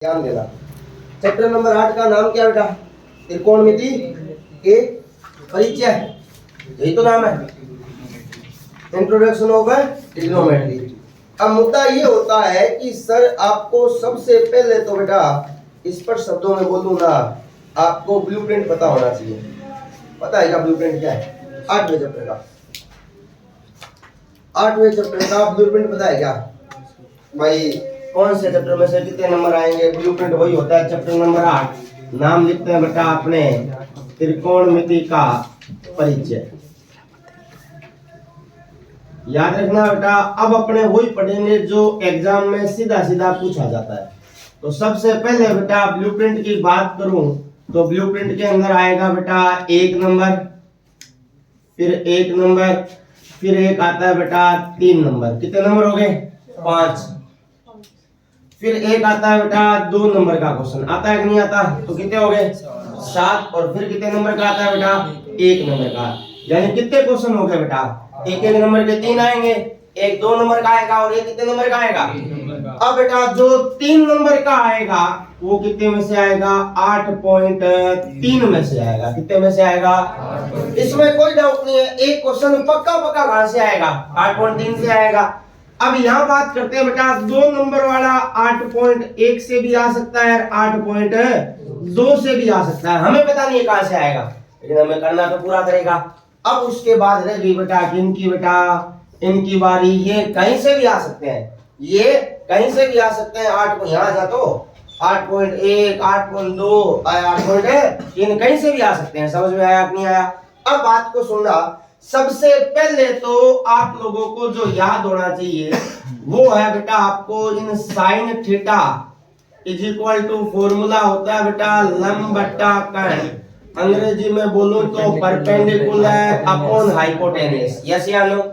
ध्यान देना। Chapter number 8 का नाम क्या बेटा? त्रिकोणमिति के परिचय, यही तो नाम है, इंट्रोडक्शन ऑफ ट्रिग्नोमेट्री। अब मुद्दा ये होता है कि सर आपको सबसे पहले तो बेटा स्पष्ट शब्दों में बोलूं ना, आपको ब्लूप्रिंट पता होना चाहिए। पता है क्या ब्लूप्रिंट क्या है? 8वें चैप्टर का, 8वें चैप्टर का ब्लूप्रिंट पता है क्या भाई? कौन से चैप्टर में से कितने नंबर आएंगे? ब्लूप्रिंट वही होता है चैप्टर नंबर 8। नाम लिखते हैं बेटा अपने त्रिकोणमिति का परिचय। याद रखना बेटा, अब अपने वही पढ़ेंगे जो एग्जाम में सीधा सीधा पूछा जाता है। तो सबसे पहले बेटा ब्लूप्रिंट की बात करूं तो ब्लूप्रिंट के अंदर आएगा बेटा 1 नंबर, फिर 1 नंबर, फिर एक आता है बेटा 3 नंबर। कितने नंबर हो गए? 5। फिर एक आता है बेटा 2 नंबर का क्वेश्चन, आता है कि नहीं आता? तो कितने हो गए? 7। और फिर कितने नंबर का आता है बेटा? 1 नंबर का। यानी कितने क्वेश्चन हो गए बेटा? 1 नंबर के 3 आएंगे, एक 2 नंबर का आएगा और एक कितने नंबर का आएगा? अब बेटा जो 3 नंबर का आएगा वो कितने में से आएगा? 8.3 में से आएगा। कितने में से आएगा? इसमें कोई डाउट नहीं है, एक क्वेश्चन पक्का पक्का कहां से आएगा? 8.3 से आएगा। अब यहाँ बात करते हैं बेटा 2 नंबर वाला 8.1 से भी आ सकता है, 8.2 से भी आ सकता है, हमें पता नहीं है कहां से आएगा, लेकिन हमें करना तो पूरा करेगा। अब उसके बाद रह गई बेटा इनकी बारी। ये कहीं से भी आ सकते हैं, ये कहीं से भी आ सकते हैं। 8 को यहाँ जा तो 8.1, 8.2, 8.3 कहीं से भी आ सकते हैं। समझ में आया कि नहीं आया? अब बात को सुनना। सबसे पहले तो आप लोगों को जो याद होना चाहिए वो है बेटा आपको इन sine theta is equal to formula होता है बेटा लंब बट्टा कर्ण, अंग्रेजी में बोलूं तो परपेंडिकुलर अपॉन हाइपोटेन्यूस। यस या नो?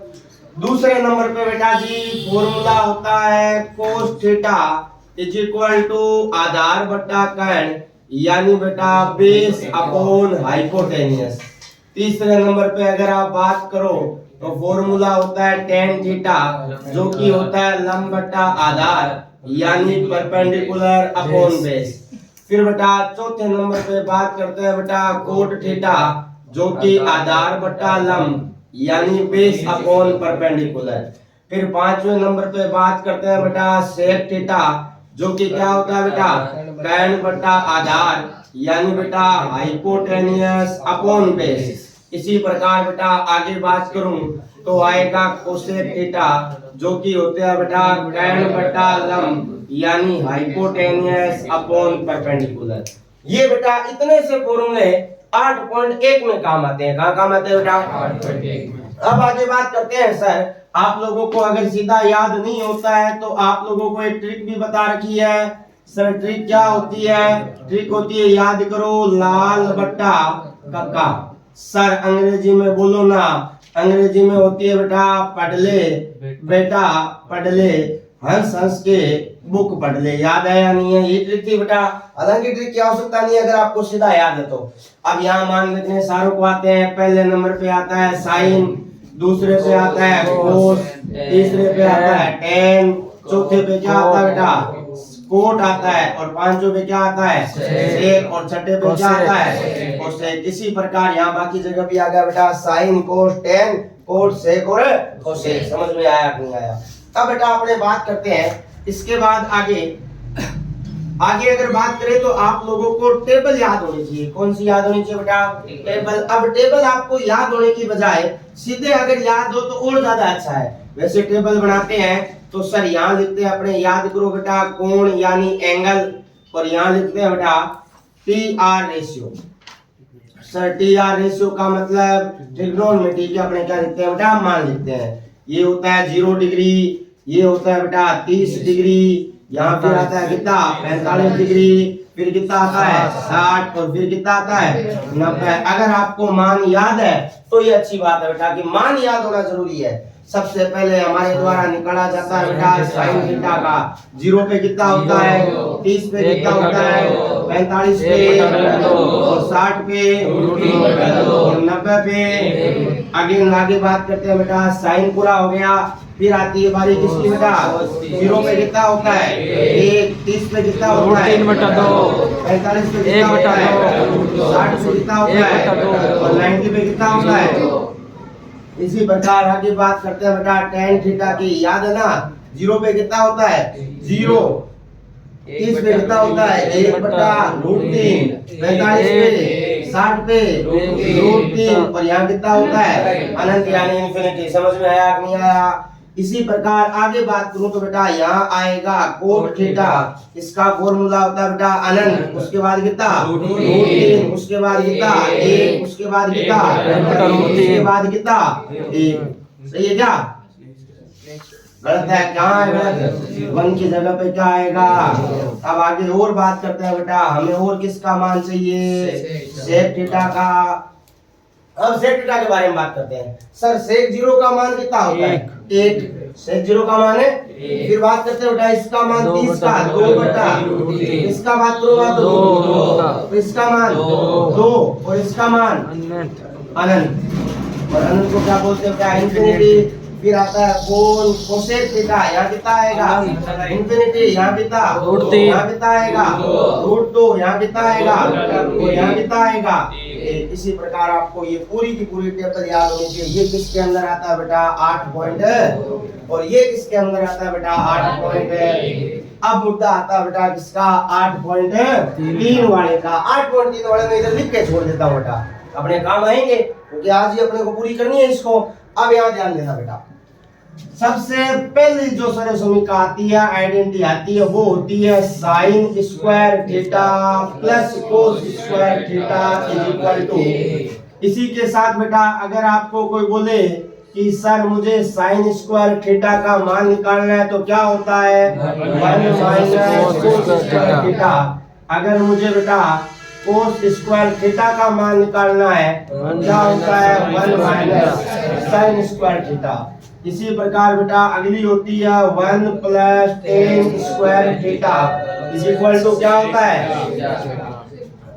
दूसरे नंबर पे बेटा जी फॉर्मूला होता है cos theta is equal to आधार बट्टा कर्ण, यानी बेटा बेस अपॉन हाइपोटेन्यूस। तीसरे नंबर पे अगर आप बात करो तो फॉर्मूला होता है टेन थीटा जो कि होता है लंब बट्टा आधार, यानी परपेंडिकुलर अपॉन बेस। फिर बेटा चौथे नंबर पे बात करते हैं बेटा कोट थीटा जो कि आधार बट्टा लंब, यानी बेस अपॉन परपेंडिकुलर। फिर 5वें नंबर पे बात करते हैं बेटा सेक थीटा जो कि क्या होता है बेटा? कर्ण बट्टा आधार, यानी बेटा हाइपोटेन्यूस अपॉन बेस। इसी प्रकार बेटा आगे बात करूं तो आएगा कोसेक थीटा जो कि होता है बेटा कर्ण बट्टा लंब, यानी हाइपोटेन्यूस अपॉन परपेंडिकुलर। ये बेटा इतने से फॉर्मूले 8.1 में काम आते हैं। कहां काम आते हैं बेटा? 8.1 में। अब आगे बात करते हैं सर, आप लोगों को अगर सीधा याद नहीं होता है तो आप लोगों को एक ट्रिक भी बता रखी है। सर ट्रिक क्या होती है? ट्रिक होती है, याद करो, लाल बट्टा कक्का। सर अंग्रेजी में बोलो ना, अंग्रेजी में होती है बेटा पढ़ले बेटा पढ़ले, हंस हंस के बुक पढ़ ले। याद है या नहीं है? ये ट्रिक थी बेटा। हालांकि ट्रिक की आवश्यकता नहीं है अगर आपको सीधा याद है तो। अब यहाँ मान लेते हैं सारों को आते हैं। पहले नंबर पे आता है साइन, दूसरे पे आता है कोस, तीसरे पे आता है टेन, चौथे पे क्या आता है बेटा? कोट आता है, और पांचों पे क्या आता है? सेक, और छठे पे क्या आता है? कोसेक। इसी प्रकार यहाँ बाकी जगह भी आ गया बेटा sine cos tan cot sec और कोसेक। समझ में आया नहीं आया? अब बेटा अपने बात करते हैं इसके बाद आगे अगर बात करें तो आप लोगों को टेबल याद होनी चाहिए। कौन सी याद होनी चाहिए बेटा? टेबल। अब टेबल आपको याद होने की बजाय सीधे अगर याद हो तो और ज्यादा अच्छा है। वैसे टेबल बनाते हैं तो सर यहाँ लिखते हैं अपने, याद करो बेटा कोण यानी एंगल, और यहाँ लिखते हैं बेटा T R ratio. Sir T R ratio का मतलब ट्रिग्नोमेट्री के अपने क्या लिखते हैं बेटा? मान लिखते हैं। ये होता है 0 डिग्री, ये होता है बेटा 30 डिग्री, यहाँ फिर आता है कितना? 45 डिग्री, फिर कितना आता है? 60, और फिर कितना आता है? 90। अगर आपको मान याद है तो ये अच्छी बात है बेटा कि मान याद होना जरूरी है। सबसे पहले हमारे द्वारा निकाला जाता है बेटा साइन थीटा का। 0 पे कितना होता है? 30 पे कितना होता है? 45 पे, और 60 पे, और 90 पे। आगे बात करते हैं बेटा साइन पूरा हो गया, फिर आती है बारी किसकी बेटा, 0 पे कितना होता है 1, 30 पे कितना होता है 3/2, 45 पे कितना होता है 60 पे कितना होता है और 90 पे कितना होता है। इसी प्रकार आगे बात करते हैं बेटा tan थीटा की, याद है ना 0 पे कितना होता है 0, 30 पे कितना होता है 1/√3, 45 पे 60 पे √3 और यहाँ कितना होता है अनंत यानी इन्फिनिटी। समझ में आया कि नहीं आया। इसी प्रकार आगे बात करूं तो बेटा यहाँ आएगा कोट थीटा, इसका फॉर्मूला होता है बेटा अनंत, उसके बाद कितना √3, उसके बाद कितना 1, उसके बाद कितना उसके बाद कितना 1। सही है क्या, गलत है, कहाँ है गलत, 1 की जगह पे क्या आएगा। अब आगे और बात करते हैं बेटा, हमें और किसका मान चाहिए, सेक थीटा का। अब सेक थीटा के बारे में बात करते हैं। सर सेक 0 का मान कितना होता है 1, सेक 0 का मान है। फिर बात करते हैं बेटा इसका मान 30 का 2/, इसका बात करूंगा तो 2, इसका मान 2 और इसका मान अनंत, और अनंत को क्या बोलते हैं क्या, इन्फिनिटी। फिर आता है कोन कोसेक थीटा, यहाँ कितना आएगा इन्फिनिटी, यहाँ कितना √3, यहाँ कितना आएगा √2, यहाँ कितना आएगा और यहाँ कितना आएगा। इसी प्रकार आपको ये पूरी की पूरी टेबल याद होनी चाहिए। ये किसके अंदर आता है बेटा 8 पॉइंट और ये किसके अंदर आता है बेटा 8 पॉइंट। अब मुद्दा आता है बेटा किसका 8.3 वाले का। 8.3 वाले में इधर लिख के छोड़ देता हूँ बेटा, अपने काम आएंगे क्योंकि आज ही अपने को पूरी करनी है इसको। अब यहाँ ध्यान देना बेटा, सबसे पहले जो सर समीकरण आती है आइडेंटिटी आती है वो होती है sine square theta plus cos square theta is equal to. इसी के साथ बेटा अगर आपको कोई बोले कि सर मुझे साइन स्क्वायर थीटा का मान निकालना है तो क्या होता है 1 माइनस कोस स्क्वायर थीटा। अगर मुझे बेटा कोस स्क्वायर थीटा का मान निकालना है क्या होता है 1 माइनस साइन स्क्वायर थीटा। इसी प्रकार बेटा अगली होती है 1 plus tan square theta is equal to क्या होता है।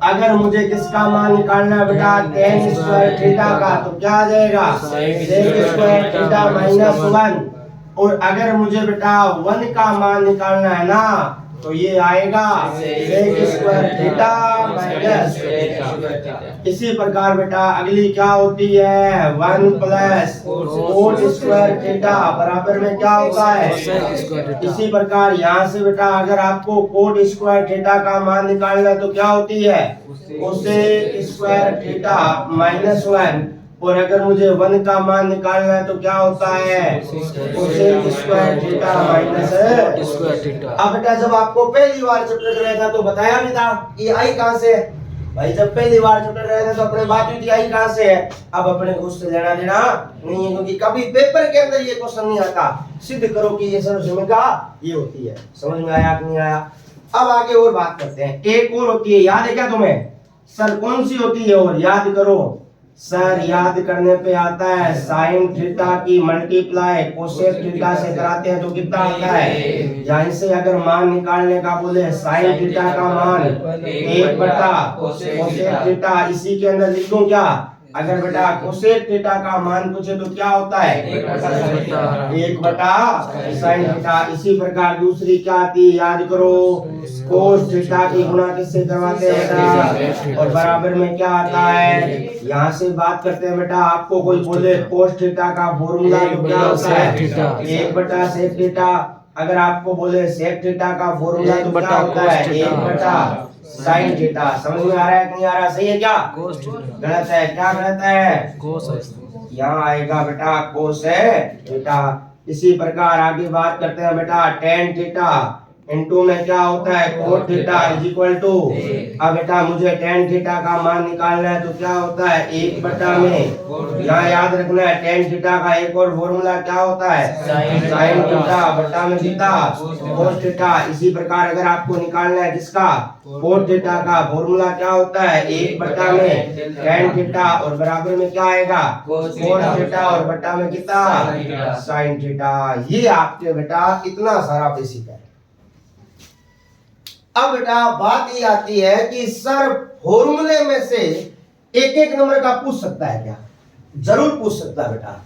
अगर मुझे किसका मान निकालना है बेटा टेन स्क्वायर थीटा का तो क्या आ जाएगा सेक स्क्वायर थीटा माइनस 1। और अगर मुझे बेटा 1 का मान निकालना है ना तो ये आएगा सेक स्क्वायर थीटा माइनस। इसी प्रकार बेटा अगली क्या होती है 1 प्लस कोट स्क्वायर थीटा बराबर में क्या होता है। इसी प्रकार यहाँ से बेटा अगर आपको कोट स्क्वायर थीटा का मान निकालना है तो क्या होती है कोसेक स्क्वायर थीटा माइनस 1। और अगर मुझे 1 का मान निकालना है तो क्या होता है cosec square theta minus square theta. अब बेटा जब आपको पहली बार चैप्टर कराया था तो बताया भी था ये आई कहां से है भाई। जब पहली बार चैप्टर कराया था तो अपने बात हुई थी आई कहां से है। अब अपने को उससे लेना देना नहीं है क्योंकि कभी पेपर के अंदर ये क्वेश्चन नहीं आता सिद्ध करो कि ये सर्वसमीका ये होती है। समझ में आया कि नहीं आया। अब आगे और बात करते हैं। एक और होती है याद है क्या तुम्हें सर कौन सी होती है और याद करो सर। याद करने पे आता है साइन थीटा की मल्टीप्लाई कोसेक थीटा से कराते हैं तो कितना आता है। यहाँ से अगर मान निकालने का बोले साइन थीटा का मान 1 कोसेक थीटा इसी के अंदर लिख दूं क्या। अगर बेटा कोसेक थीटा का मान पूछे तो क्या होता है 1 साइन थीटा। इसी प्रकार दूसरी क्या आती है याद करो कोस थीटा की गुणा किससे करवाते हैं बेटा और बराबर में क्या आता है। यहाँ से बात करते हैं बेटा आपको कोई बोले कोस थीटा का फॉर्मूला तो क्या होता है 1 सेक थीटा। अगर आपको बोले सेक थीटा का फॉर्मूला तो क्या होता है 1 साइन थीटा। समझ में आ रहा है कि नहीं आ रहा। सही है क्या गलत है क्या गलत है यहाँ आएगा बेटा कोस थीटा। इसी प्रकार आगे बात करते हैं बेटा टेन थीटा इनटू में क्या होता है cot theta is equal to. अब बेटा मुझे टेन थीटा का मान निकालना है तो क्या होता है 1 में यहाँ याद रखना है टेन थीटा का एक और फॉर्मूला क्या होता है साइन थीटा बटा में थीटा कोस थीटा। इसी प्रकार अगर आपको निकालना है किसका कोट थीटा का फॉर्मूला क्या होता है 1 में टेन थीटा और बराबर में क्या आएगा कोस थीटा और बटा में कितना साइन थीटा। ये आपके बेटा इतना सारा बेसिक है। अब बेटा बात ये आती है कि सर फॉर्मूले में से एक एक नंबर का पूछ सकता है क्या। जरूर पूछ सकता है बेटा।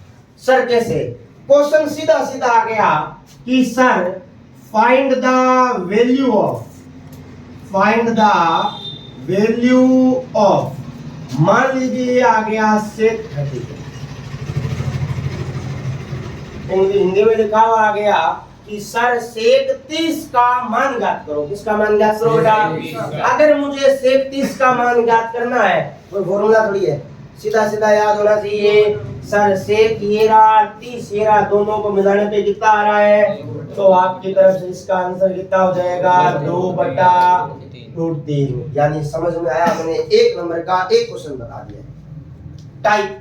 सर कैसे क्वेश्चन सीधा सीधा आ गया कि sir find the value of, मान लीजिए ये आ गया सेक 30, हिंदी में लिखा हुआ आ गया कि सर सेक 30 का मान ज्ञात करो। किसका मान ज्ञात करो बेटा? अगर मुझे सेक 30 का मान ज्ञात करना है कोई फॉर्मूला थोड़ी है, सीधा सीधा याद होना चाहिए। सर सेक ये रहा 30 ये रहा, दोनों को मिलाने पे कितना आ रहा है? तो आपकी तरफ से इसका आंसर कितना हो जाएगा? 2/√3। यानी समझ में आया? मैंने एक नंबर का एक क्वेश्चन बता दिया। टाइप,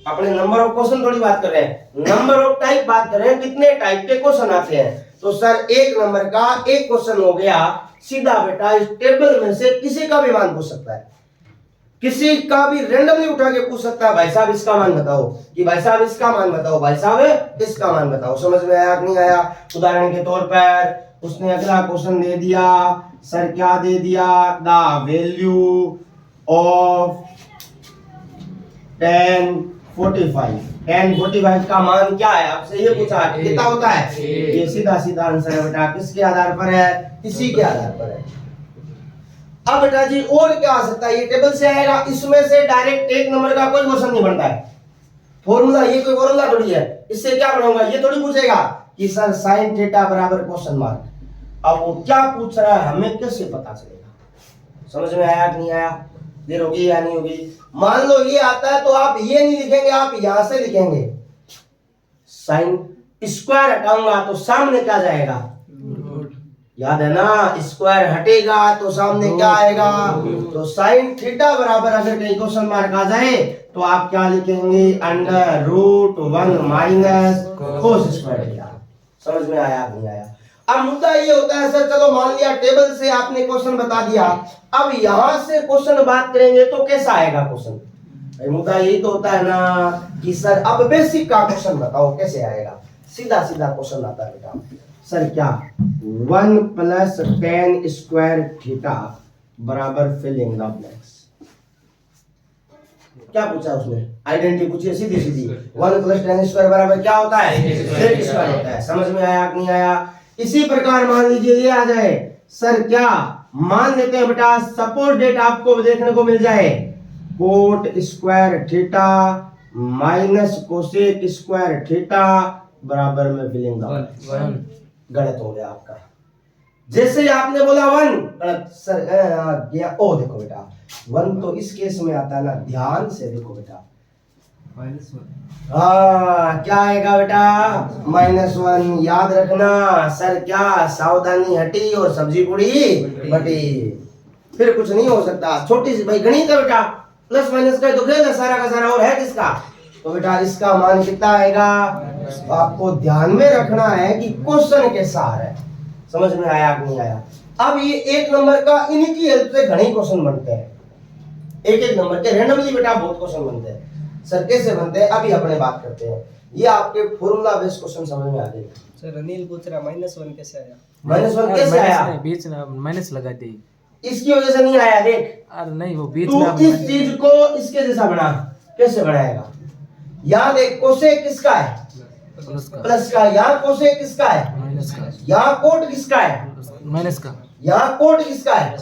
अपने नंबर ऑफ क्वेश्चन थोड़ी बात कर रहे हैं, नंबर ऑफ टाइप बात कर रहे हैं, कितने टाइप के क्वेश्चन आते हैं। तो सर एक नंबर का एक क्वेश्चन हो गया, सीधा बेटा इस टेबल में से किसी का भी मान पूछ सकता है, किसी का भी रैंडमली उठा के पूछ सकता है, भाई साहब इसका मान बताओ, कि भाई साहब इसका मान बताओ, भाई साहब इसका मान बताओ। समझ में आया कि नहीं आया? उदाहरण के तौर पर उसने अगला क्वेश्चन दे दिया, सर क्या दे दिया? द वैल्यू ऑफ 1045 का मान क्या है? आपसे ये पूछा कितना होता है? ये सीधा सीधा आंसर है बेटा। किसके आधार पर है? इसी के आधार पर है। अब बेटा जी और क्या आ सकता है? ये टेबल से आएगा, इसमें से डायरेक्ट एक नंबर का कोई क्वेश्चन नहीं बनता है। फॉर्मूला, ये कोई फॉर्मूला थोड़ी है, इससे क्या बनाऊंगा? ये थोड़ी पूछेगा कि सर साइन थीटा बराबर क्वेश्चन मार्क। अब वो क्या पूछ रहा है हमें कैसे पता चलेगा? समझ में आया कि नहीं आया? देर होगी या नहीं होगी? मान लो ये आता है तो आप ये नहीं लिखेंगे, आप यहां से लिखेंगे। साइन स्क्वायर हटाऊंगा तो सामने क्या जाएगा? याद है ना? स्क्वायर हटेगा तो सामने क्या आएगा? तो साइन थीटा बराबर अगर कहीं क्वेश्चन मार्क आ जाए तो आप क्या लिखेंगे? √1 माइनस कोस स्क्वायर थीटा। समझ में आया नहीं आया? अब मुद्दा ये होता है सर, चलो मान लिया टेबल से आपने क्वेश्चन बता दिया, अब यहां से क्वेश्चन बात करेंगे तो कैसा आएगा क्वेश्चन? मुद्दा यही तो होता है ना कि सर अब बेसिक का क्वेश्चन बताओ कैसे आएगा? सीधा सीधा क्वेश्चन आता है बेटा, सर क्या 1 + tan स्क्वायर थीटा बराबर फिल इन द ब्लैंक्स। क्या पूछा उसने? आइडेंटिटी पूछी सीधी सीधी। 1 + tan स्क्वायर बराबर क्या होता है? सेक स्क्वायर होता है। समझ में आया कि नहीं आया? इसी प्रकार मान लीजिए ये आ जाए, सर क्या मान लेते हैं बेटा, सपोज डेट आपको देखने को मिल जाए coat square theta minus cosec square theta बराबर में फिलिंग गलत हो गया आपका। जैसे आपने बोला 1 गलत सर गया। ओ देखो बेटा 1 तो इस केस में आता है ना, ध्यान से देखो बेटा -1। क्या आएगा बेटा? -1। याद रखना सर क्या सावधानी हटी और सब्जी पूरी बटी, फिर कुछ नहीं हो सकता। छोटी सी भाई गणित है बेटा, प्लस माइनस का तो खेल है सारा का सारा, और है किसका? तो बेटा इसका मान कितना आएगा? तो आपको ध्यान में रखना है कि क्वेश्चन कैसा आ रहा है। समझ में आया कि नहीं आया? अब ये एक नंबर का इन्हीं की हेल्प से घने क्वेश्चन बनते हैं, एक एक नंबर के रैंडमली बेटा बहुत क्वेश्चन बनते हैं। सर कैसे बनते हैं अभी अपने बात करते हैं, ये आपके फॉर्मूला बेस्ड क्वेश्चन समझ में आ जाएगा। सर अनिल पूछ रहा -1 कैसे आया? -1 कैसे आया? बीच में माइनस लगा दी, इसकी वजह से नहीं आया। देख अरे नहीं वो बीच तू में इस चीज को इसके जैसा बना, कैसे बनाएगा? यहाँ देख कोसेक किसका है? प्लस का। यहाँ कोसेक किसका है? माइनस का। यहाँ कोट किसका है? माइनस का। यहाँ कोट किसका है?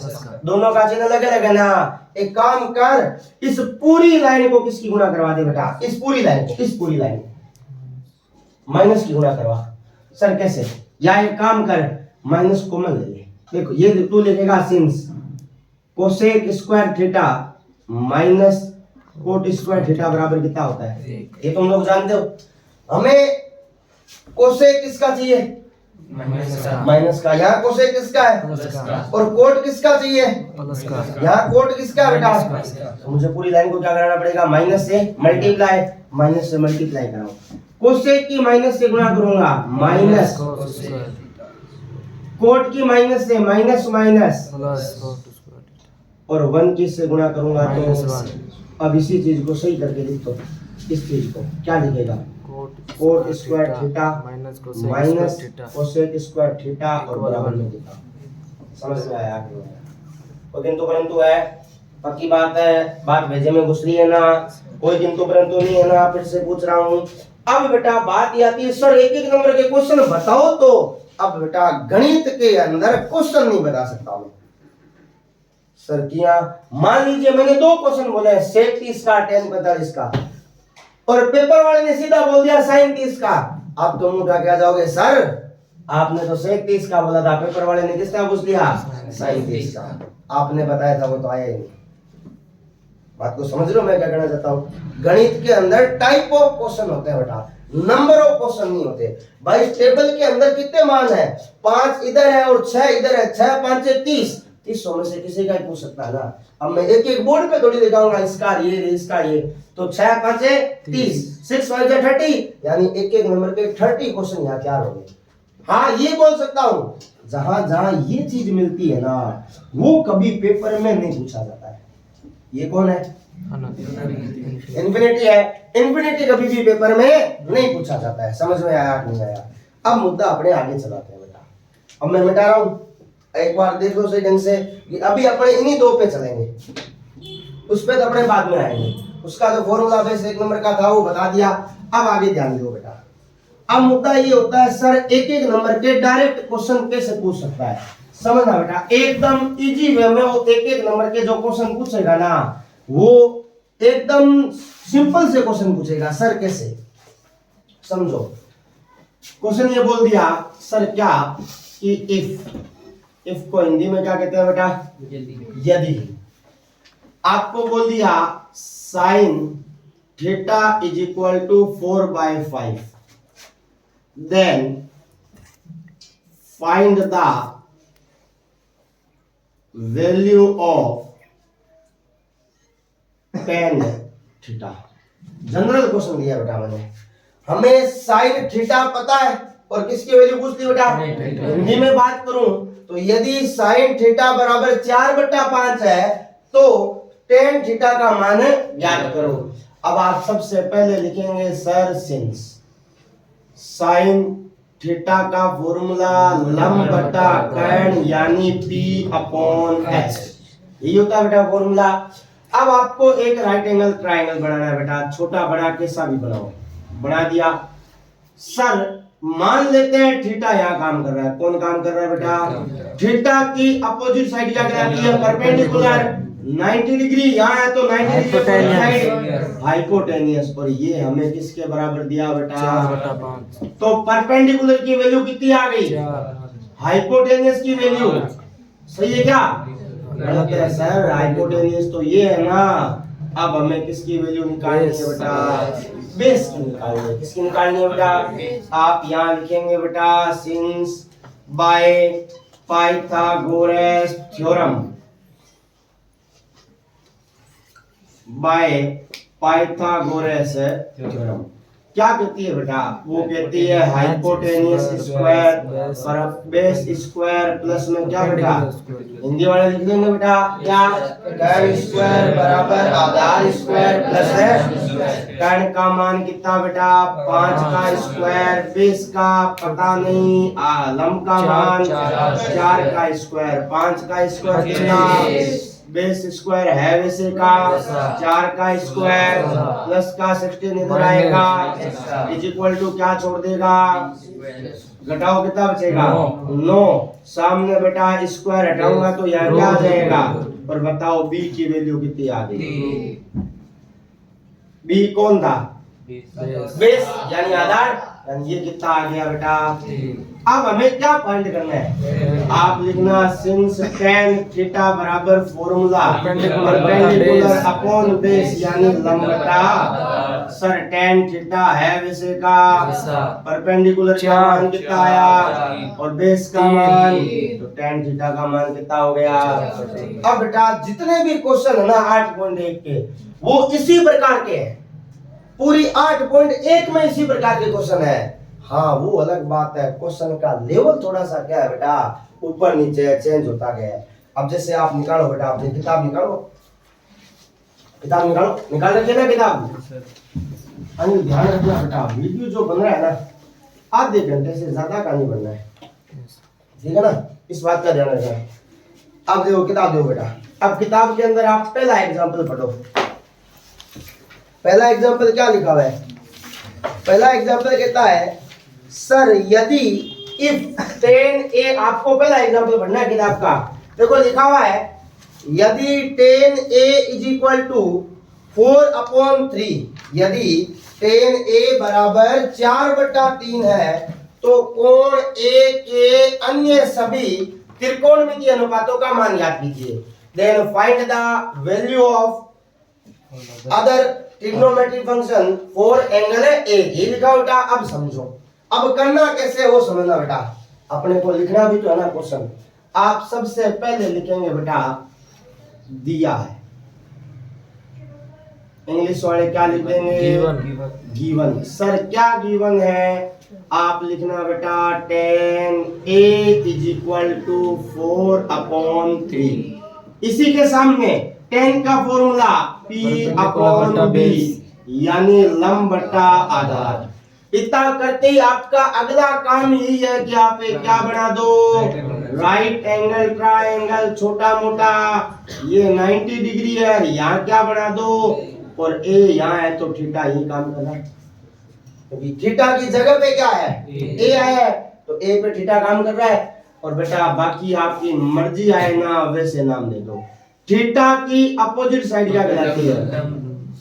दोनों का चिन्ह अलग अलग है ना। एक काम कर, इस पूरी लाइन को किसकी गुणा करवा दे बेटा? इस पूरी लाइन को, इस पूरी लाइन माइनस की गुणा करवा। सर कैसे? या एक काम कर, माइनस कॉमन ले ले। देखो ये तू लिखेगा since cosec square theta minus cot square theta बराबर कितना होता है? ये तुम लोग जानते हो। हमें कोसेक किसका चाहिए? माइनस का। यहाँ कोसेक किसका है? और कोट किसका चाहिए? प्लस का। यहाँ कोट किसका है बेटा? तो मुझे पूरी लाइन को क्या कराना पड़ेगा? माइनस से मल्टीप्लाई, माइनस से मल्टीप्लाई कराओ। कोसेक की माइनस से गुणा करूंगा माइनस, कोट की माइनस से माइनस माइनस, और 1 की से गुणा करूंगा तो अब इसी चीज को सही करके लिख दो। इस चीज को क्या लिखेगा? Coat square theta minus cosec square theta और बराबर में लिखा। समझ में आया? कोई किंतु परंतु है? पक्की बात है, बात भेजे में घुस रही है ना, कोई किंतु परंतु नहीं है ना। फिर से पूछ रहा हूँ, अब बेटा बात ये आती है सर एक एक नंबर के क्वेश्चन बताओ, तो अब बेटा गणित के अंदर क्वेश्चन नहीं बता सकता मैं सर किया। मान लीजिए मैंने दो क्वेश्चन बोले हैं, सेक 30 का, tan 45 का, और पेपर वाले ने सीधा बोल दिया sin 30 का। आप तो मुंह उठा के आ जाओगे सर आपने तो सेक 30 का बोला था, पेपर वाले ने किसका पूछ लिया, sin 30 का। आपने बताया था वो तो आया ही नहीं। बात को समझ लो मैं क्या कहना चाहता हूँ। गणित के अंदर टाइप ऑफ क्वेश्चन होते हैं बेटा, नंबर ऑफ क्वेश्चन नहीं होते। भाई इस टेबल के अंदर कितने मान है, 5 इधर है और 6 इधर है, 6 5 30, 30 में से किसी का ही पूछ सकता है ना। अब मैं एक एक बोर्ड पे थोड़ी दिखाऊंगा इसका ये इसका ये, तो 6 5 30, 6 5 30, यानी एक एक नंबर के 30 क्वेश्चन यहाँ तैयार हो गए। हाँ ये बोल सकता हूँ जहां जहां ये चीज मिलती है ना वो कभी पेपर में नहीं पूछा जाता है। ये कौन है, इन्फिनिटी है। इन्फिनिटी कभी भी पेपर में नहीं पूछा जाता है। समझ में आया नहीं आया। अब मुद्दा अपने आगे चलाते हैं बेटा। अब मैं मिटा रहा हूँ, एक बार देखो सही ढंग से। अभी अपने इन्हीं दो पे चलेंगे, उस पे तो अपने बाद में आएंगे। उसका जो फॉर्मूला बेस 1 नंबर का था वो बता दिया। अब आगे ध्यान दो बेटा। अब मुद्दा ये होता है सर एक एक नंबर के डायरेक्ट क्वेश्चन कैसे पूछ सकता है। समझना बेटा, एकदम इजी वे में वो एक एक नंबर के जो क्वेश्चन पूछेगा ना वो एकदम सिंपल से क्वेश्चन पूछेगा। सर कैसे, समझो। क्वेश्चन ये बोल दिया सर क्या कि इफ को हिंदी में क्या कहते हैं बेटा, यदि। आपको बोल दिया sine theta is equal to 4/5, then find the value of tan theta. General question दिया बेटा मैंने, हमें साइन थीटा पता है और किसकी वैल्यू पूछ ली बेटा। हिंदी में बात करूं तो यदि साइन थीटा बराबर 4/5 है तो tan थीटा का मान ज्ञात करो। अब आप सबसे पहले लिखेंगे सर सिंस साइन थीटा का फॉर्मूला लंब बटा कर्ण यानी P/H, यही होता है बेटा फॉर्मूला। अब आपको एक राइट एंगल ट्रायंगल बनाना है बेटा, छोटा बड़ा कैसा भी बनाओ। बना दिया। सर मान लेते हैं थीटा यहाँ काम कर रहा है। कौन काम कर रहा है बेटा, थीटा की अपोजिट साइड क्या कहलाती है, परपेंडिकुलर 90 डिग्री। यहाँ है तो 90 डिग्री हाइपोटेनियस। और ये हमें किसके बराबर दिया बेटा, 4/5। तो परपेंडिकुलर की वैल्यू कितनी आ गई, हाइपोटेनियस की वैल्यू। सही है क्या, गलत है सर, हाइपोटेनियस तो ये है ना। अब हमें किसकी वैल्यू निकालनी है बेटा, बेस की निकालनी है। किसकी निकालनी है बेटा, आप यहाँ लिखेंगे बेटा since by Pythagoras theorem, by Pythagoras theorem. क्या कहती है बेटा, वो कहती है हाइपोटेनियस स्क्वायर पर बेस स्क्वायर प्लस में क्या बेटा, हिंदी वाले लिख देंगे बेटा क्या, कर्ण स्क्वायर बराबर आधार स्क्वायर प्लस है कर्ण का मान कितना बेटा 5 का स्क्वायर, बेस का पता नहीं, लंब का मान 4 का स्क्वायर, 5 का स्क्वायर कितना, बेस स्क्वायर है वैसे का 4 का स्क्वायर प्लस का 16 इधर आएगा इज इक्वल टू क्या छोड़ देगा, घटाओ कितना बचेगा 9। सामने बेटा स्क्वायर हटाऊंगा तो यहाँ क्या आ जाएगा। और बताओ बी की वैल्यू कितनी आ गई, बी कौन था, बेस यानी आधार, यानी ये कितना आ गया बेटा। अब हमें क्या फाइंड करना है, आप लिखना सिंस tan थीटा बराबर फॉर्मूला परपेंडिकुलर अपॉन बेस यानी लंब बटा, सर tan थीटा है वैसे का, परपेंडिकुलर का मान कितना आया और बेस का मान, तो tan थीटा का मान कितना हो गया। अब बेटा जितने भी क्वेश्चन है ना 8.1 के वो इसी प्रकार के हैं, पूरी 8.1 में इसी प्रकार के क्वेश्चन है। हाँ वो अलग बात है, क्वेश्चन का लेवल थोड़ा सा क्या है बेटा ऊपर नीचे चेंज होता गया है। अब जैसे आप निकालो बेटा, अपनी किताब निकालो, किताब निकालो, निकाल रखिए ना किताब। ध्यान रखना बेटा वीडियो जो बन रहा है ना आधे घंटे से ज्यादा का नहीं बनना है, ठीक है ना, इस बात का ध्यान रखना। अब देखो किताब दो बेटा। अब किताब के अंदर आप पहला एग्जाम्पल पढ़ो। पहला एग्जाम्पल क्या लिखा हुआ है, पहला एग्जांपल कहता है सर यदि इफ 10a, आपको पहला एग्जांपल पढ़ना है किताब का। देखो लिखा हुआ है यदि 10a इज इक्वल टू 4/3, यदि 10a बराबर 4/3 है तो कोण A के अन्य सभी त्रिकोणमितीय अनुपातों का मान ज्ञात कीजिए। Then find the value of other trigonometric function for angle A। ये लिखा बेटा, अब समझो, अब करना कैसे वो समझना बेटा, अपने को लिखना भी तो है ना क्वेश्चन। आप सबसे पहले लिखेंगे बेटा दिया है, इंग्लिश वाले क्या लिखेंगे? गिवन। सर क्या गिवन है? आप लिखना बेटा 10a इज इक्वल टू 4/3। इसी के सामने 10 का फॉर्मूला p/b यानी लंब बटा आधार। इतना करते ही आपका अगला काम यही है कि आप एक क्या बना दो, राइट एंगल ट्रायंगल, छोटा मोटा ये 90 डिग्री है, यहाँ क्या बना दो, और ए यहाँ है तो थीटा ही काम कर रहा है, क्योंकि थीटा की जगह पे क्या है, ए है, तो ए पे थीटा काम कर रहा है। और बेटा बाकी आपकी मर्जी आए ना वैसे नाम दे दो। थीटा की अपोजिट साइड क्या कहलाती है?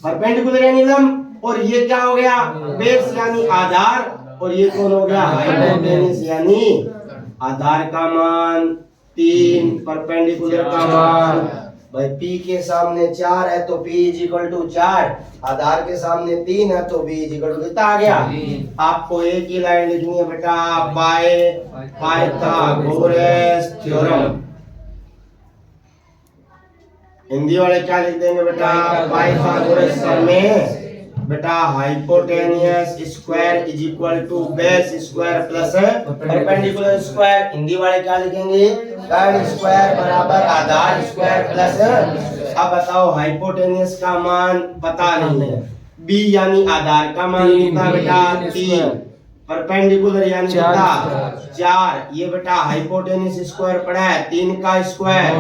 परपेंडिकुलर यानी लंब, और ये क्या हो गया, बेस यानी आधार, और ये कौन हो गया, हाइपोटेन्यूस यानी आधार का मान 3, परपेंडिकुलर का मान भाई p के सामने 4 है तो p इज इक्वल टू 4, आधार के सामने 3 है तो b इज इक्वल टू कितना आ गया। आपको एक ही लाइन लिखनी है बेटा, पाइथागोरस थ्योरम। हिंदी वाले क्या लिख देंगे बेटा, पाइथागोरस में बेटा hypotenuse square is equal to base square plus perpendicular square. Hindi वाले क्या लिखेंगे, कर्ण स्क्वायर बराबर आधार स्क्वायर प्लस। अब बताओ हाइपोटेनियस का मान पता नहीं है, b यानी आधार का मान कितना बेटा 3, परपेंडिकुलर यानी कितना 4, ये बेटा हाइपोटेनियस स्क्वायर पड़ा है 3 का स्क्वायर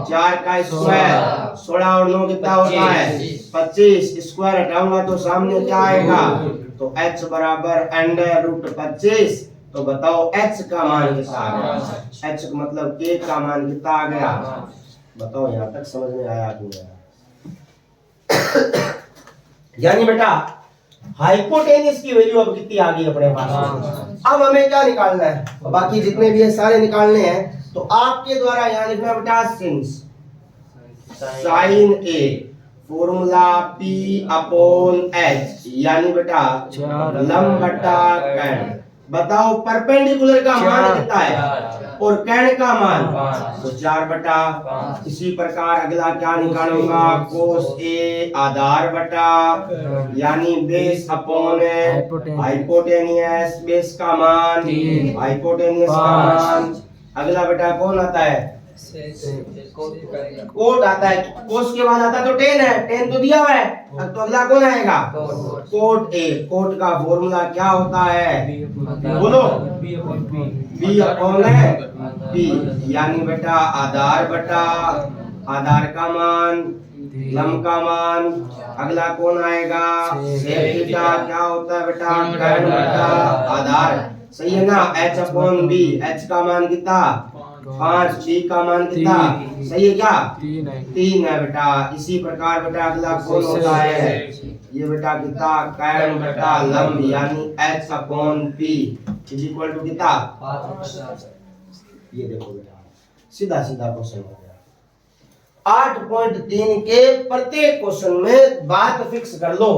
4 का स्क्वायर 16 और 9 कितना होता है 25, स्क्वायर हटाऊंगा तो सामने क्या आएगा, तो h बराबर √25। तो बताओ h का मान कितना आ गया, h मतलब k का मान कितना आ गया, बताओ यहाँ तक समझ में आया कि नहीं आया? यानी बेटा हाइपोटेनियस की वैल्यू अब कितनी आ गई अपने पास। अब हमें क्या निकालना है, बाकी जितने भी है सारे निकालने हैं। तो आपके द्वारा यहाँ लिखना बेटा since sign a formula p/h यानी बेटा लंब बटा कर्ण। बताओ परपेंडिकुलर का मान कितना है और कर्ण का मान तो 4/। इसी प्रकार अगला क्या निकालूंगा, कोस ए आधार बटा यानी बेस अपॉन हाइपोटेनियस, बेस का मान हाइपोटेनियस का मान। अगला बेटा कौन आता है, कोट आता है, कोस के बाद आता तो टेन है, टेन तो दिया हुआ है, अब तो अगला कौन आएगा, कोट ए। कोट का फॉर्मूला क्या होता है, बोलो b/p यानी बेटा आधार बटा आधार का मान लंब का मान। अगला कौन आएगा, सेक थीटा क्या होता है बेटा कर्ण बटा आधार, सही है ना, h/b, h का मान कितना 5, b का मान कितना सही है क्या 3 है बेटा। इसी प्रकार बेटा अगला कौन होता है, ये बेटा कितना कर्ण बटा लंब यानी h/p इज इक्वल टू कितना, ये देखो बेटा सीधा सीधा क्वेश्चन हो गया। 8.3 के प्रत्येक क्वेश्चन में बात फिक्स कर लो,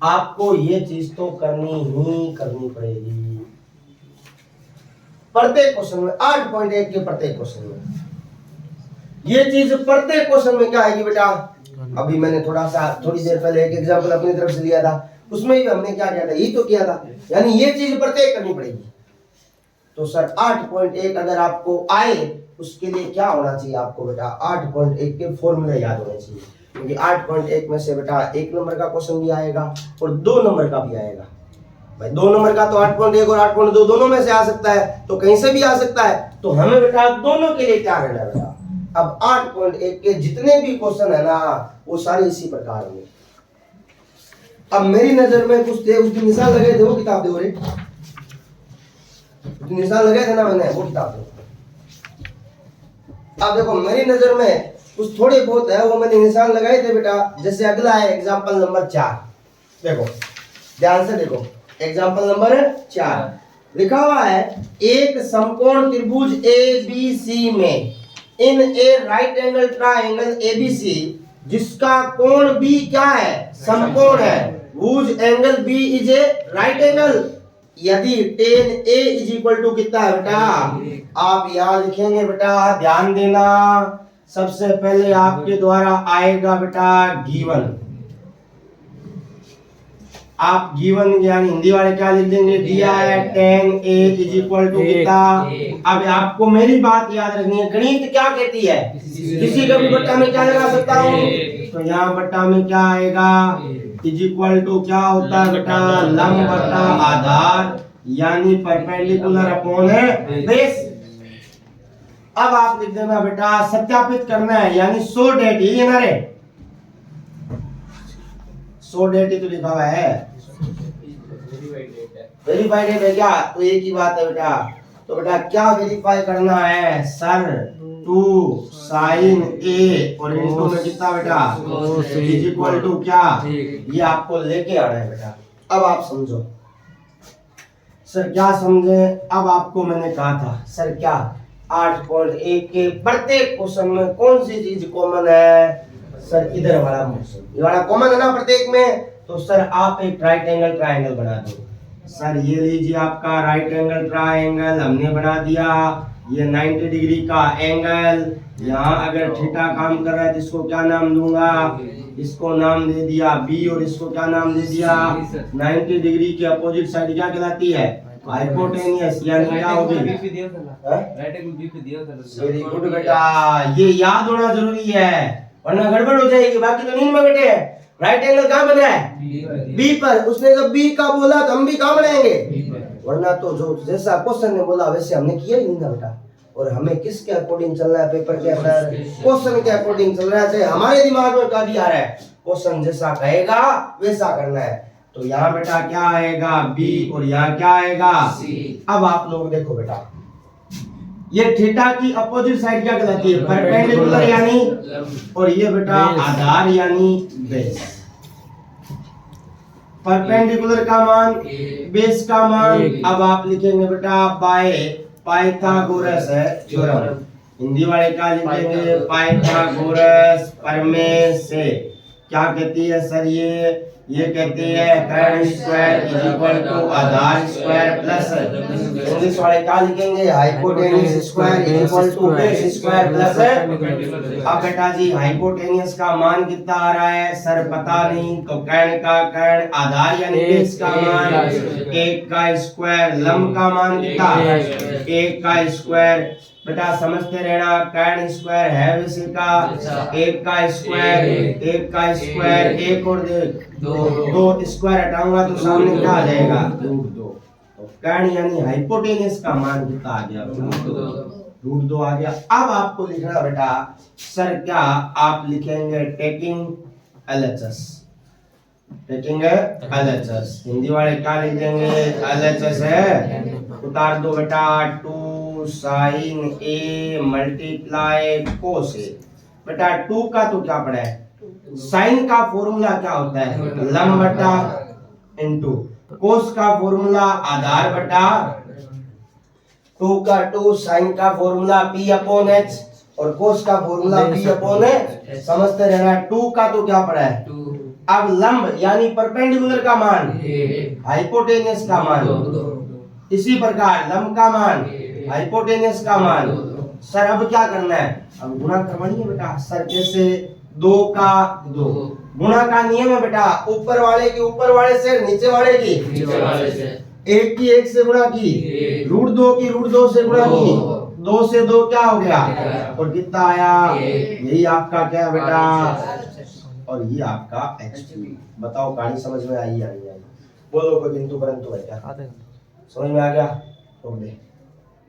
आपको ये चीज तो करनी ही करनी पड़ेगी। प्रत्येक क्वेश्चन में 8.1 के प्रत्येक क्वेश्चन में ये चीज प्रत्येक क्वेश्चन में क्या आएगी बेटा। अभी मैंने थोड़ी देर पहले एक एग्जांपल अपनी तरफ से लिया था, उसमें भी हमने क्या किया था, यही तो किया था, यानी ये चीज प्रत्येक करनी पड़ेगी। तो सर 8.1 अगर आपको आए उसके लिए क्या होना चाहिए आपको बेटा, 8.1 के फॉर्मूले याद होने चाहिए, क्योंकि 8.1 में से बेटा 1 नंबर का क्वेश्चन भी आएगा और 2 नंबर का भी आएगा। भाई 2 नंबर का तो 8.1 और 8.2 दोनों में से आ सकता है, तो कहीं से भी आ सकता है, तो हमें बेटा दोनों के लिए क्या करना है बेटा। अब 8.1 के जितने भी क्वेश्चन है ना वो सारे इसी प्रकार होंगे। अब मेरी नजर में कुछ थे, उसकी निशान लगे थे, वो किताब दे रे, उसकी निशान लगे थे ना मैंने, वो किताब दे। अब देखो मेरी नजर में कुछ थोड़े बहुत है, वो मैंने निशान लगाए थे बेटा। जैसे अगला है एग्जाम्पल नंबर 4, देखो ध्यान से देखो, एग्जाम्पल नंबर 4 लिखा हुआ है, एक समकोण त्रिभुज ABC में in a right angle triangle ABC जिसका कोण B क्या है, समकोण है, whose angle B is a right angle, यदि tan A is equal to कितना है बेटा, आप यहाँ लिखेंगे बेटा, ध्यान देना, सबसे पहले आपके द्वारा आएगा बेटा गिवन, आप गिवन यानी हिंदी वाले क्या लिख देंगे, दिया है tan A is equal to कितना। अब आपको मेरी बात याद रखनी है, गणित क्या कहती है, किसी का भी बट्टा में क्या लगा सकता हूँ, तो यहाँ बट्टा में क्या आएगा, इज इक्वल टू क्या होता है बेटा, लंब बट्टा आधार यानी परपेंडिकुलर अपॉन है बेस। अब आप लिख देना बेटा, सत्यापित करना है यानी सो डेट, ये ना रे, सो डेट ही तो लिखा हुआ है, वेरीफाइड है क्या, तो एक ही बात है बेटा। तो बेटा क्या वेरीफाई करना है, सर 2 sin A और इनटू में कितना बेटा, इज इक्वल टू क्या, ये आपको लेके आना है बेटा। अब आप समझो सर, क्या समझे, अब आपको मैंने कहा था सर क्या 8.1 के प्रत्येक क्वेश्चन में कौन सी चीज कॉमन है, सर इधर वाला मोशन, ये वाला कॉमन है ना प्रत्येक में, तो सर आप एक राइट एंगल ट्रायंगल बना दो। सर ये लीजिए आपका राइट एंगल ट्रायंगल हमने बना दिया, ये 90 डिग्री का एंगल, यहाँ अगर थीटा काम कर रहा है तो इसको क्या नाम दूंगा, इसको नाम दे दिया बी, और इसको क्या नाम दे दिया, 90 डिग्री की अपोजिट साइड क्या कहलाती है, हाइपोटेनियस, यानी क्या होगी, वेरी गुड बेटा, ये याद होना जरूरी है वरना गड़बड़ हो जाएगी। बाकी तो नींद में बैठे हैं, राइट एंगल कहाँ बन रहा है, बी पर, उसने जब बी का बोला तो हम भी कहाँ बनाएंगे, वरना तो जो जैसा क्वेश्चन ने बोला वैसे हमने किया ही नहीं ना बेटा। और हमें किसके अकॉर्डिंग चल रहा है, पेपर के अंदर क्वेश्चन के अकॉर्डिंग चल रहा है, हमारे दिमाग में क्या दिया है, क्वेश्चन जैसा कहेगा वैसा करना है। तो यहाँ बेटा क्या आएगा बी, और यहाँ क्या आएगा सी। अब आप लोग देखो बेटा, ये थीटा की अपोजिट साइड क्या कहलाती है, परपेंडिकुलर यानी, और ये बेटा आधार यानी बेस। परपेंडिकुलर का मान, बेस का मान, अब आप लिखेंगे बेटा बाय पाइथागोरस है थ्योरम, हिंदी वाले क्या लिखेंगे, पाइथागोरस प्रमेय से क्या कहती है सर, ये कहती है कर्ण स्क्वायर इज इक्वल टू आधार स्क्वायर प्लस, इंग्लिश वाले क्या लिखेंगे, hypotenuse square is equal to base square plus. अब बेटा जी हाइपोटेनियस का मान कितना आ रहा है, सर पता नहीं, तो कर्ण का कर्ण आधार यानी बेस का मान 1 का स्क्वायर, लंब का मान कितना 1 का स्क्वायर, बेटा समझते रहना, कर्ण स्क्वायर है वैसे का 1 का स्क्वायर, 1 का स्क्वायर, एक और देख 2 स्क्वायर हटाऊंगा तो सामने क्या आ जाएगा, √2। तो कर्ण यानी हाइपोटेनियस का मान कितना आ गया, √2 आ गया। अब आपको लिखना बेटा, सर क्या आप लिखेंगे taking LHS, taking LHS, Hindi वाले क्या लिख देंगे, LHS है, उतार दो बेटा 2 sin A multiply cos A, बेटा 2 का तो क्या पड़ा है, साइन का फॉर्मूला क्या होता है, लंब बटा इनटू, कोस का फॉर्मूला आधार बटा 2 का 2, साइन का फॉर्मूला P अपॉन H, और कोस का फॉर्मूला P अपॉन H, समझते रहना। 2 का तो क्या पड़ा है, अब लंब यानी परपेंडिकुलर का मान, हाइपोटेनियस का मान, इसी प्रकार लंब का मान, हाइपोटेनियस का मान। सर अब क्या करना है, अब गुणा करवानी है बेटा, सर कैसे, 2 का 2, गुणा का नियम है बेटा, ऊपर वाले की ऊपर वाले से, नीचे वाले की नीचे वाले से, 1 की 1 से गुणा की, √2 की √2 से गुणा की, 2 से 2 क्या हो गया, और कितना आया, यही आपका क्या है बेटा, और ये आपका h3। बताओ कहानी समझ में आई या नहीं आई, बोलो कोई किंतु परंतु है क्या, समझ में आ गया, तो